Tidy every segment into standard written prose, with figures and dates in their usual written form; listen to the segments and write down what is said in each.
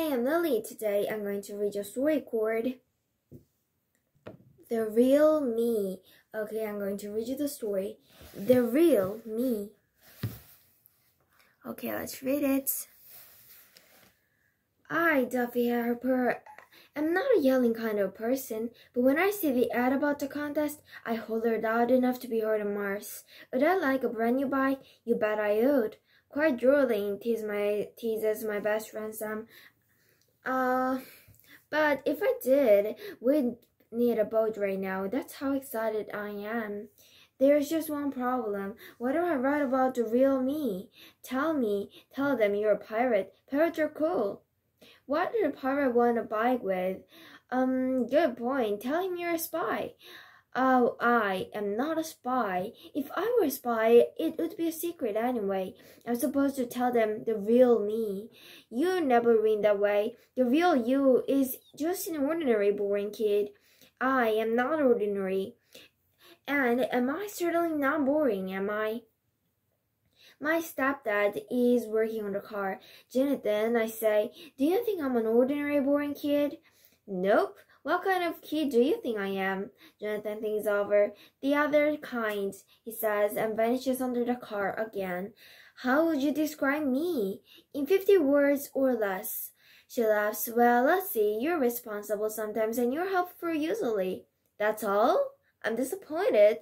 am Lily. Today I'm going to read a story called The Real Me. Okay, I'm going to read you the story. The Real Me. Okay, let's read it. I, Duffy Harper, am not a yelling kind of person, but when I see the ad about the contest, I hollered out enough to be heard on Mars. Would I like a brand new bike? You bet I would. Quite drooling, teases my best friend Sam. But if I did, we'd need a boat right now. That's how excited I am. There's just one problem. What do I write about the real me? Tell them you're a pirate. Pirates are cool. What did a pirate want a bike with? Good point. Tell him you're a spy. Oh, I am not a spy. If I were a spy, it would be a secret anyway. I'm supposed to tell them the real me. You never win that way. The real you is just an ordinary, boring kid. I am not ordinary. And am I certainly not boring, am I? My stepdad is working on the car. Jonathan, I say, do you think I'm an ordinary, boring kid? Nope. What kind of kid do you think I am? Jonathan thinks over. The other kind, he says, and vanishes under the car again. How would you describe me? In 50 words or less. She laughs. Well, let's see. You're responsible sometimes and you're helpful usually. That's all? I'm disappointed.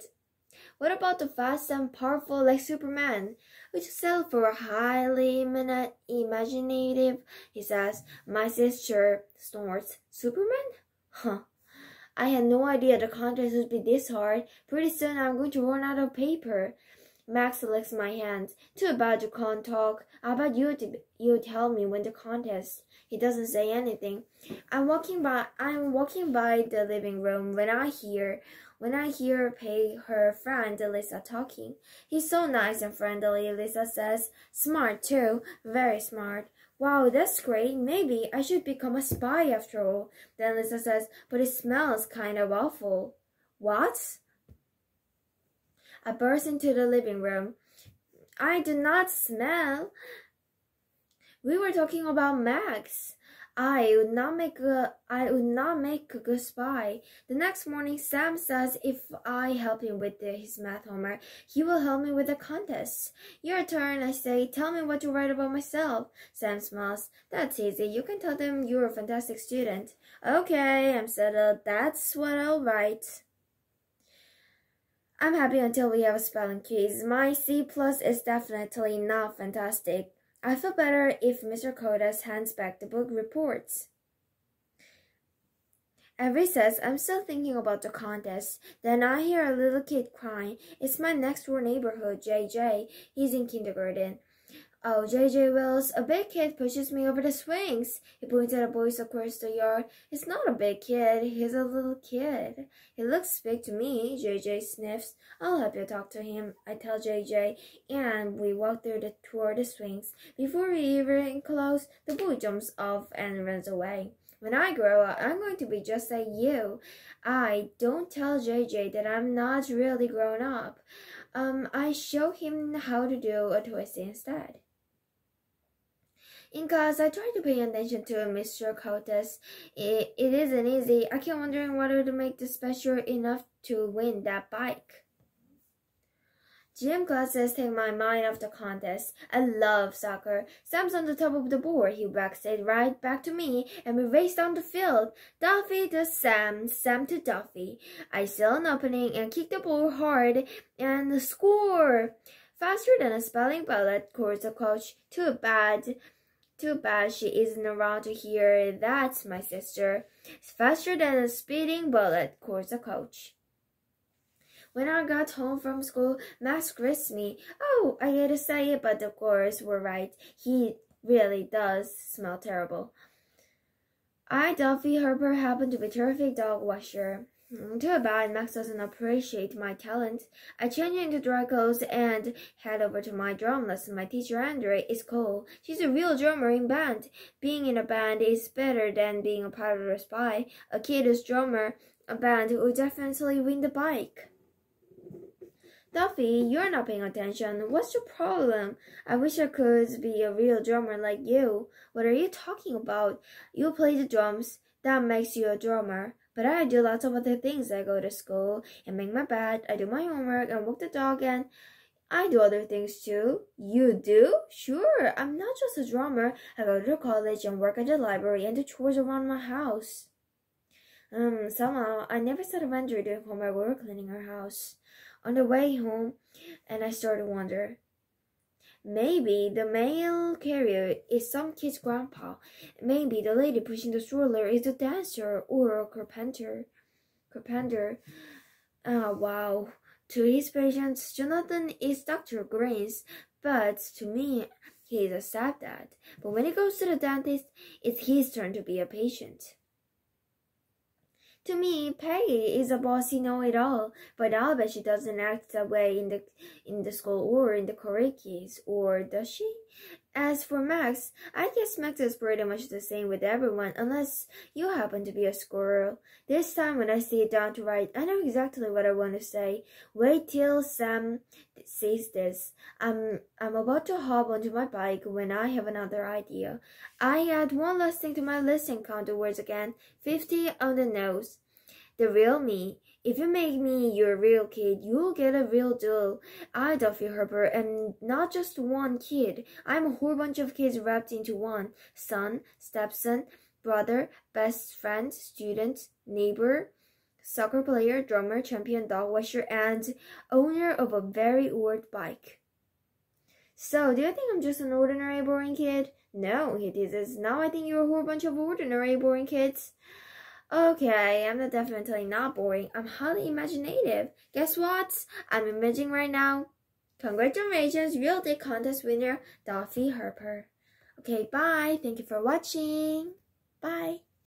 What about the fast and powerful like Superman? Would you settle for a highly imaginative? He says. My sister snorts. Superman? Huh. I had no idea the contest would be this hard. Pretty soon I'm going to run out of paper. Max licks my hands. Too bad you can't talk. How about you tell me when the contest? He doesn't say anything. I'm walking by the living room when I hear her friend Lisa talking. He's so nice and friendly, Lisa says. Smart too. Very smart. Wow, that's great. Maybe I should become a spy after all. Then Lisa says, but it smells kind of awful. What? I burst into the living room. I do not smell. We were talking about Max. I would not make a good spy. The next morning, Sam says if I help him with his math homework, he will help me with the contest. Your turn, I say. Tell me what to write about myself. Sam smiles. That's easy. You can tell them you're a fantastic student. Okay, I'm settled. That's what I'll write. I'm happy until we have a spelling quiz. My C+ is definitely not fantastic. I feel better if Mr. Kodas hands back the book reports. At recess, I'm still thinking about the contest. Then I hear a little kid crying. It's my next-door neighborhood, JJ. He's in kindergarten. Oh, JJ Wills, a big kid pushes me over the swings. He points at a boy across the yard. It's not a big kid. He's a little kid. He looks big to me, JJ sniffs. I'll help you talk to him, I tell JJ, and we walk toward the swings. Before we even close, the boy jumps off and runs away. When I grow up, I'm going to be just like you. I don't tell JJ that I'm not really grown up. I show him how to do a twist instead. In class, I try to pay attention to Mr. Kotas. It isn't easy. I keep wondering whether to make this special enough to win that bike. Gym classes take my mind off the contest. I love soccer. Sam's on the top of the board. He backs it right back to me, and we race down the field. Duffy to Sam, Sam to Duffy. I seal an opening and kick the ball hard and score. Faster than a spelling bullet, calls the coach. Too bad she isn't around to hear that, my sister. Faster than a speeding bullet, calls the coach. When I got home from school, Max grits me. Oh, I hate to say it, but the girls were right. He really does smell terrible. I, Duffy Harper, happen to be a terrific dog washer. Too bad Max doesn't appreciate my talent. I change into dry clothes and head over to my drum lesson. My teacher, Andre, is cool. She's a real drummer in band. Being in a band is better than being a pirate or spy. A kid who's drummer, a band would definitely win the bike. Duffy, you're not paying attention. What's your problem? I wish I could be a real drummer like you. What are you talking about? You play the drums. That makes you a drummer. But I do lots of other things. I go to school and make my bed. I do my homework and walk the dog, and I do other things too. You do? Sure. I'm not just a drummer. I go to college and work at the library and do chores around my house. Somehow I never said Avenger doing homework or cleaning her house. On the way home, and I started to wonder. Maybe the mail carrier is some kid's grandpa. Maybe the lady pushing the stroller is a dancer or a carpenter. Wow. To his patients, Jonathan is Dr. Grains, but to me, he is a stepdad. But when he goes to the dentist, it's his turn to be a patient. To me, Peggy is a bossy know-it-all, but I'll bet she doesn't act that way in the school or in the karaoke, or does she? As for Max, I guess Max is pretty much the same with everyone, unless you happen to be a squirrel. This time when I sit down to write, I know exactly what I want to say. Wait till Sam says this. I'm about to hop onto my bike when I have another idea. I add one last thing to my list and count the words again. 50 on the nose. The real me. If you make me your real kid, you'll get a real deal. I, Duffy Harper, and not just one kid. I'm a whole bunch of kids wrapped into one. Son, stepson, brother, best friend, student, neighbor, soccer player, drummer, champion, dog washer, and owner of a very old bike. So, do you think I'm just an ordinary boring kid? No, it is. Now I think you're a whole bunch of ordinary boring kids. Okay, I'm definitely not boring. I'm highly imaginative. Guess what? I'm imagining right now. Congratulations, Real Dick Contest winner, Duffy Harper. Okay, bye. Thank you for watching. Bye.